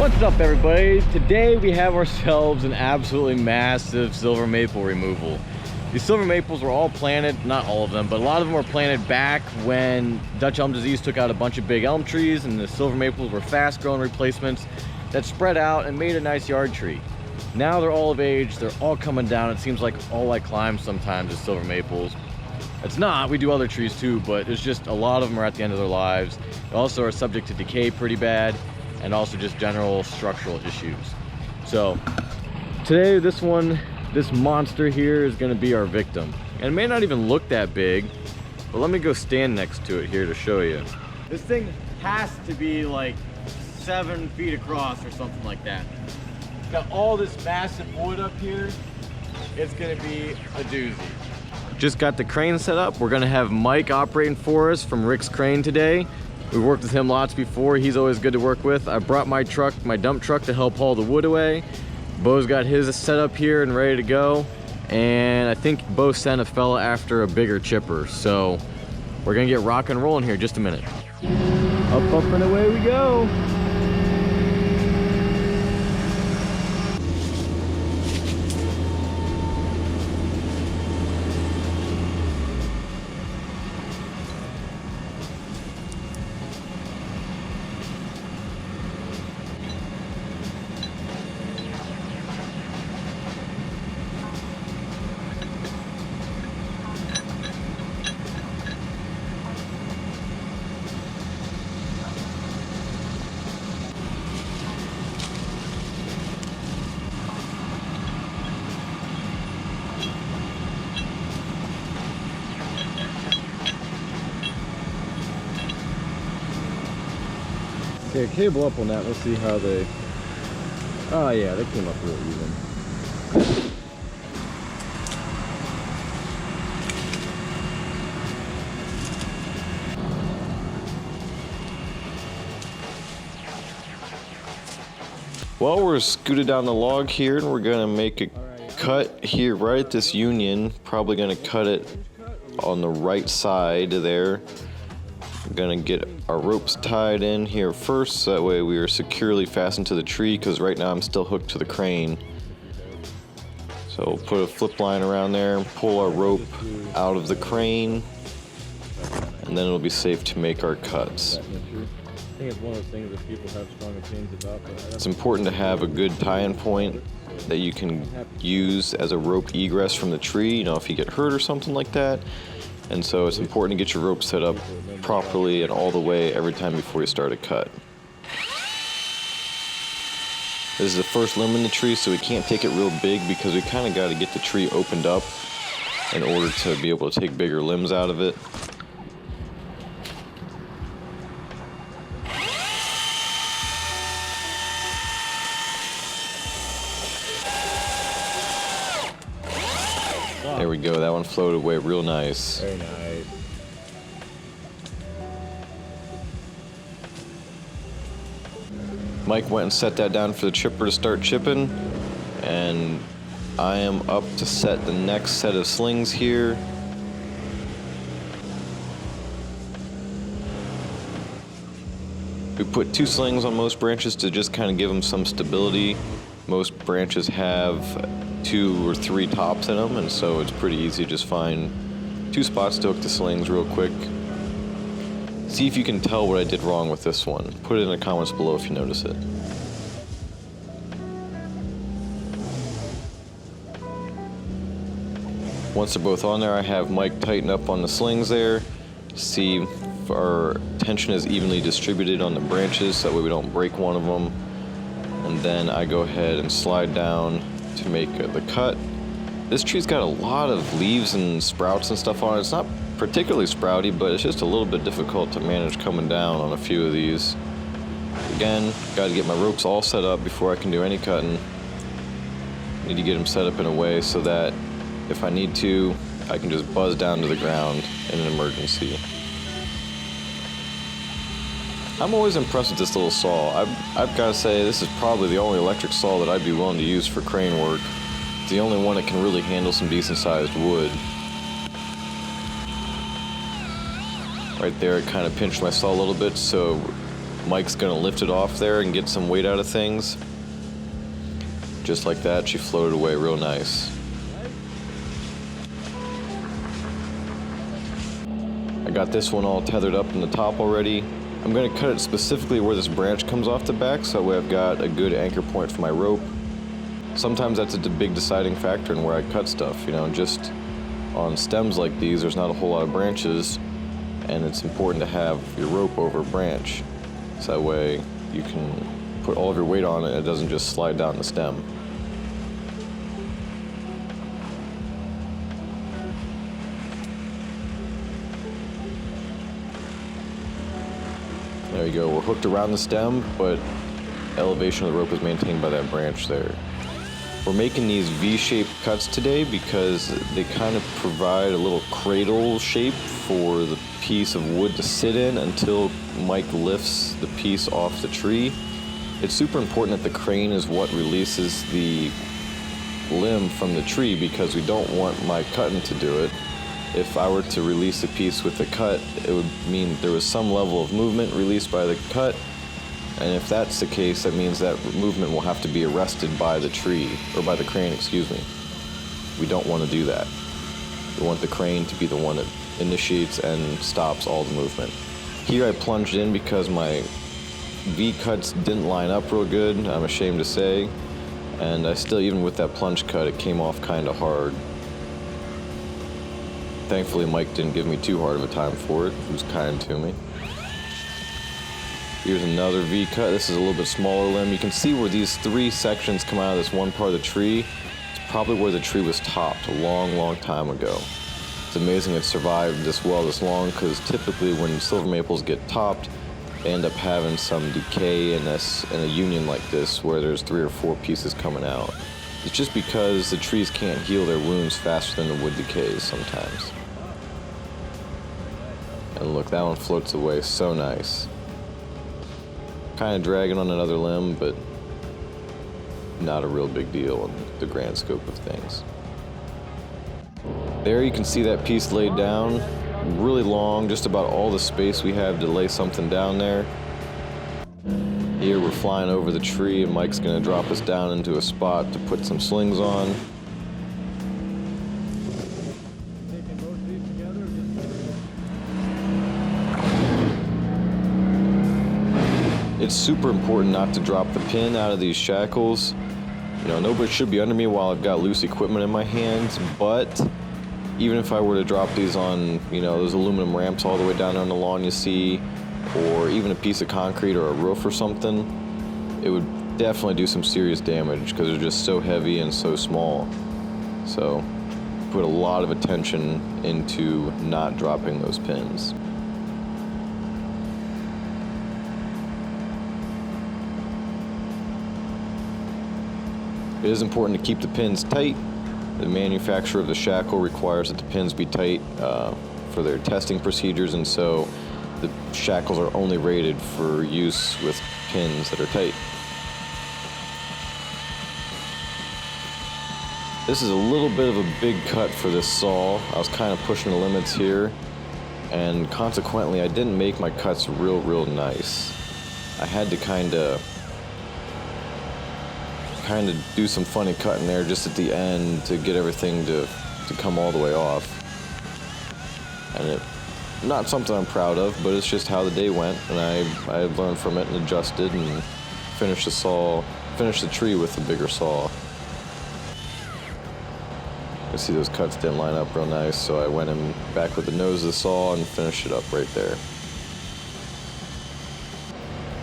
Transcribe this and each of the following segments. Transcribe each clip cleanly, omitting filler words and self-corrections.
What's up, everybody? Today we have ourselves an absolutely massive silver maple removal. These silver maples were all planted, not all of them, but a lot of them were planted back when Dutch elm disease took out a bunch of big elm trees, and the silver maples were fast growing replacements that spread out and made a nice yard tree. Now they're all of age, they're all coming down. It seems like all I climb sometimes is silver maples. It's not, we do other trees too, but it's just a lot of them are at the end of their lives. They also are subject to decay pretty bad, and also just general structural issues. So today this monster here is going to be our victim, and it may not even look that big, but let me go stand next to it here to show you. This thing has to be like 7 feet across or something like that. It's got all this massive wood up here. It's going to be a doozy. Just got the crane set up. We're going to have Mike operating for us from Rick's Crane today. We've worked with him lots before. He's always good to work with. I brought my truck, my dump truck, to help haul the wood away. Bo's got his set up here and ready to go. And I think Bo sent a fella after a bigger chipper. So we're gonna get rock and rolling here in just a minute. Up and away we go. Okay, cable up on that. Let's see how they... Oh yeah, they came up real even. Well, we're scooted down the log here, and we're gonna make a cut here right at this union. Probably gonna cut it on the right side there. We're gonna get our ropes tied in here first, so that way we are securely fastened to the tree, because right now I'm still hooked to the crane. So we'll put a flip line around there, pull our rope out of the crane, and then it'll be safe to make our cuts. I think it's one of those things that people have strong opinions about. But It's important to have a good tie-in point that you can use as a rope egress from the tree, you know, if you get hurt or something like that. And so it's important to get your rope set up properly and all the way every time before you start a cut. This is the first limb in the tree, so we can't take it real big because we kind of got to get the tree opened up in order to be able to take bigger limbs out of it. There we go, that one floated away real nice. very nice. Mike went and set that down for the chipper to start chipping, and I am up to set the next set of slings here. We put 2 slings on most branches to just kind of give them some stability. Most branches have 2 or 3 tops in them, and so it's pretty easy to just find 2 spots to hook the slings real quick. See if you can tell what I did wrong with this one. Put it in the comments below if you notice it. Once they're both on there, I have Mike tighten up on the slings there. See if our tension is evenly distributed on the branches, so that way we don't break one of them. And then I go ahead and slide down to make the cut. This tree's got a lot of leaves and sprouts and stuff on it. It's not particularly sprouty, but it's just a little bit difficult to manage coming down on a few of these. Again, got to get my ropes all set up before I can do any cutting. Need to get them set up in a way so that if I need to, I can just buzz down to the ground in an emergency. I'm always impressed with this little saw. I've got to say, this is probably the only electric saw that I'd be willing to use for crane work. It's the only one that can really handle some decent sized wood. Right there, it kind of pinched my saw a little bit, so Mike's gonna lift it off there and get some weight out of things. Just like that, she floated away real nice. I got this one all tethered up in the top already. I'm gonna cut it specifically where this branch comes off the back, so that way I've got a good anchor point for my rope. Sometimes that's a big deciding factor in where I cut stuff, you know, just on stems like these, there's not a whole lot of branches, and it's important to have your rope over a branch, so that way you can put all of your weight on it and it doesn't just slide down the stem. There you go, we're hooked around the stem, but elevation of the rope is maintained by that branch there. We're making these V-shaped cuts today because they kind of provide a little cradle shape for the piece of wood to sit in until Mike lifts the piece off the tree. It's super important that the crane is what releases the limb from the tree because we don't want Mike cutting to do it. If I were to release a piece with the cut, it would mean there was some level of movement released by the cut. And if that's the case, that means that movement will have to be arrested by the tree, or by the crane, excuse me. We don't want to do that. We want the crane to be the one that initiates and stops all the movement. Here I plunged in because my V-cuts didn't line up real good, I'm ashamed to say. And I still, even with that plunge cut, it came off kind of hard. Thankfully, Mike didn't give me too hard of a time for it. He was kind to me. Here's another V-cut. This is a little bit smaller limb. You can see where these three sections come out of this one part of the tree. It's probably where the tree was topped a long, long time ago. It's amazing it survived this well this long because typically when silver maples get topped, they end up having some decay in a union like this where there's 3 or 4 pieces coming out. It's just because the trees can't heal their wounds faster than the wood decays sometimes. And look, that one floats away so nice. Kind of dragging on another limb, but not a real big deal in the grand scope of things. There you can see that piece laid down, really long, just about all the space we have to lay something down there. Here we're flying over the tree and Mike's gonna drop us down into a spot to put some slings on. It's super important not to drop the pin out of these shackles. You know, nobody should be under me while I've got loose equipment in my hands, but even if I were to drop these on, you know, those aluminum ramps all the way down on the lawn you see, or even a piece of concrete or a roof or something, it would definitely do some serious damage because they're just so heavy and so small. So, put a lot of attention into not dropping those pins. It is important to keep the pins tight. The manufacturer of the shackle requires that the pins be tight for their testing procedures, and so the shackles are only rated for use with pins that are tight. This is a little bit of a big cut for this saw. I was kind of pushing the limits here, and consequently I didn't make my cuts real nice. I had to kind of do some funny cutting there just at the end to get everything to come all the way off. And it, not something I'm proud of, but it's just how the day went, and I learned from it and adjusted and finished the tree with the bigger saw. You see those cuts didn't line up real nice, so I went in back with the nose of the saw and finished it up right there.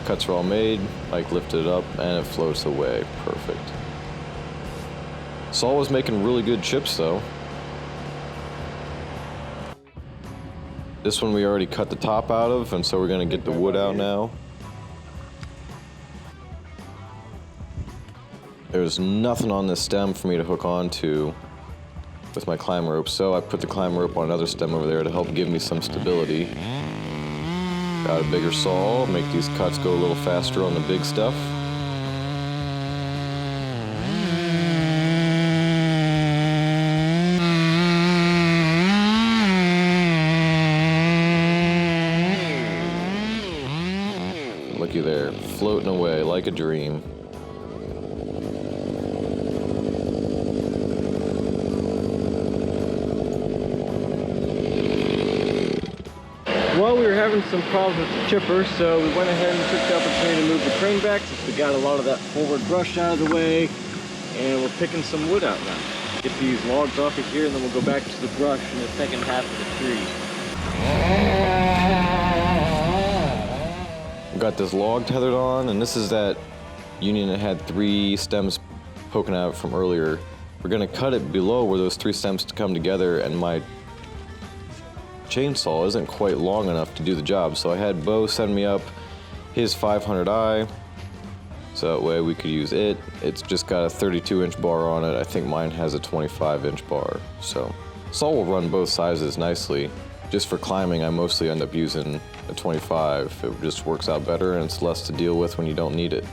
Cuts are all made, Mike lifted it up, and it floats away. Perfect. Saw was making really good chips though. This one we already cut the top out of, and so we're gonna get the wood out now. There's nothing on this stem for me to hook onto with my climb rope, so I put the climb rope on another stem over there to help give me some stability. Got a bigger saw, make these cuts go a little faster on the big stuff. Looky there, floating away like a dream. Well, we were having some problems with the chipper, so we went ahead and took the opportunity to move the crane back since we got a lot of that forward brush out of the way, and we're picking some wood out now. Get these logs off of here, and then we'll go back to the brush in the second half of the tree. Got this log tethered on, and this is that union that had 3 stems poking out from earlier. We're gonna cut it below where those 3 stems come together, and my chainsaw isn't quite long enough to do the job. So I had Bo send me up his 500i, so that way we could use it. It's just got a 32-inch bar on it. I think mine has a 25-inch bar. So saw will run both sizes nicely. Just for climbing, I mostly end up using a 25. It just works out better and it's less to deal with when you don't need it.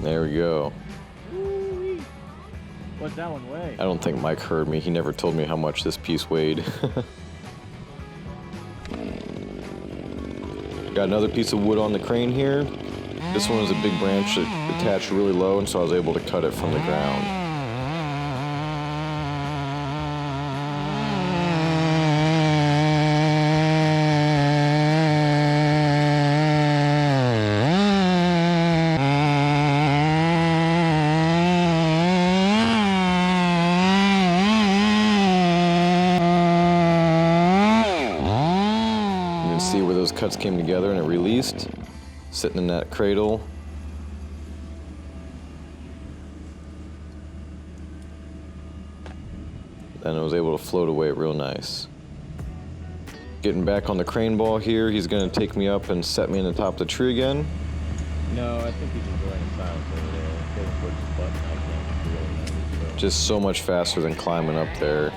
There we go. What's that one weigh? I don't think Mike heard me. He never told me how much this piece weighed. Got another piece of wood on the crane here. This one is a big branch that attached really low, and so I was able to cut it from the ground. See where those cuts came together and it released, sitting in that cradle. Then it was able to float away real nice. Getting back on the crane ball here, he's gonna take me up and set me in the top of the tree again. No, I think he's enjoying the silence over there. David puts his button, I can't really know, so. Just so much faster than climbing up there.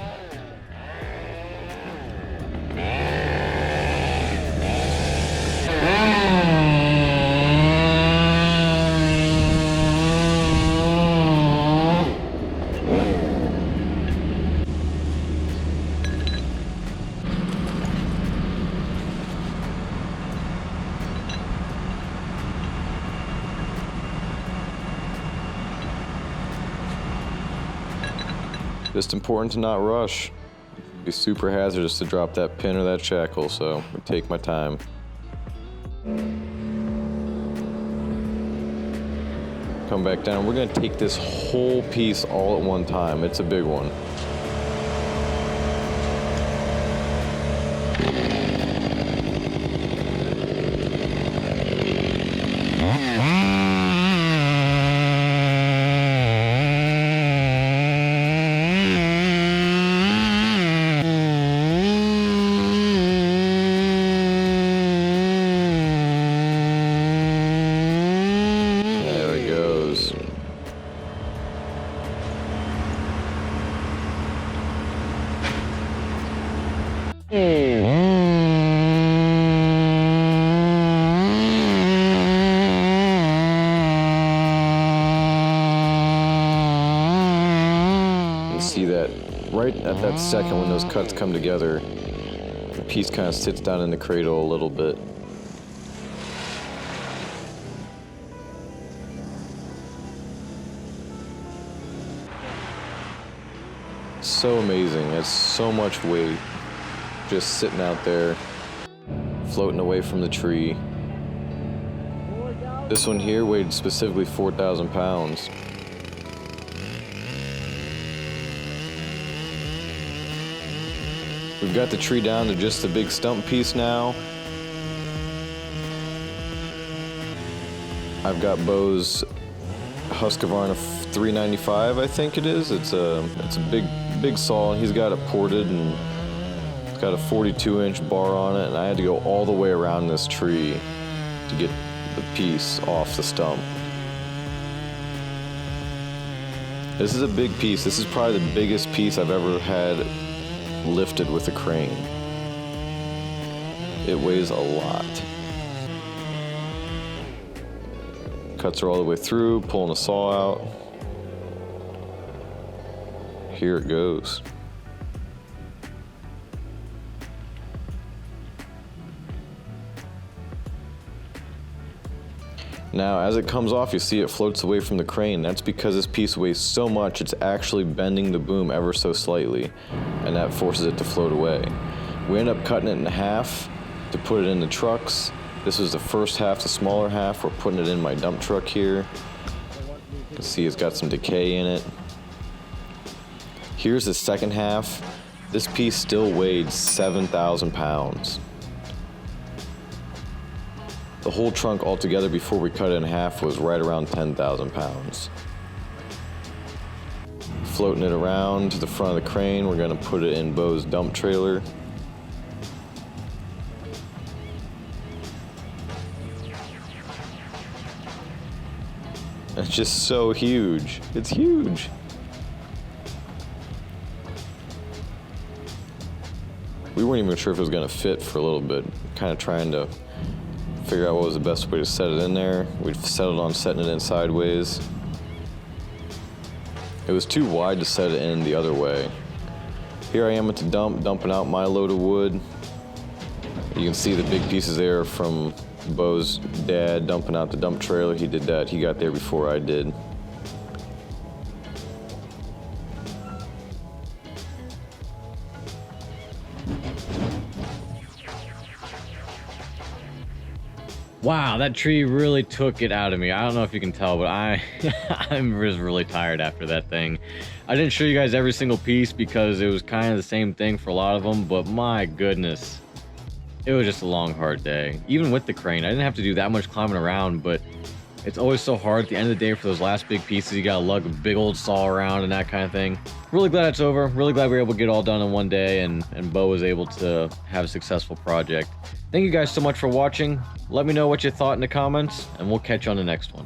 Just important to not rush. It'd be super hazardous to drop that pin or that shackle, so I take my time. Come back down. We're gonna take this whole piece all at one time. It's a big one. See that right at that second when those cuts come together, the piece kind of sits down in the cradle a little bit. So amazing. It's so much weight just sitting out there, floating away from the tree. This one here weighed specifically 4,000 pounds. We've got the tree down to just a big stump piece now. I've got Bo's Husqvarna 395, I think it is. It's a big saw. He's got it ported and got a 42-inch bar on it, and I had to go all the way around this tree to get the piece off the stump. This is a big piece. This is probably the biggest piece I've ever had lifted with a crane. It weighs a lot. Cuts are all the way through, pulling the saw out. Here it goes. Now, as it comes off, you see it floats away from the crane. That's because this piece weighs so much, it's actually bending the boom ever so slightly, and that forces it to float away. We end up cutting it in half to put it in the trucks. This was the first half, the smaller half. We're putting it in my dump truck here. You can see it's got some decay in it. Here's the second half. This piece still weighed 7,000 pounds. The whole trunk altogether before we cut it in half was right around 10,000 pounds. Floating it around to the front of the crane, we're gonna put it in Bo's dump trailer. It's just so huge. It's huge. We weren't even sure if it was gonna fit for a little bit, kind of trying to figure out what was the best way to set it in there. We settled on setting it in sideways. It was too wide to set it in the other way. Here I am at the dump, dumping out my load of wood. You can see the big pieces there from Bo's dad dumping out the dump trailer. He did that. He got there before I did. Wow, that tree really took it out of me. I don't know if you can tell, but I'm just really tired after that thing. I didn't show you guys every single piece because it was kind of the same thing for a lot of them, but my goodness, it was just a long, hard day. Even with the crane, I didn't have to do that much climbing around, but it's always so hard at the end of the day for those last big pieces. You gotta lug a big old saw around and that kind of thing. Really glad it's over. Really glad we were able to get it all done in one day, and Bo was able to have a successful project. Thank you guys so much for watching. Let me know what you thought in the comments, and we'll catch you on the next one.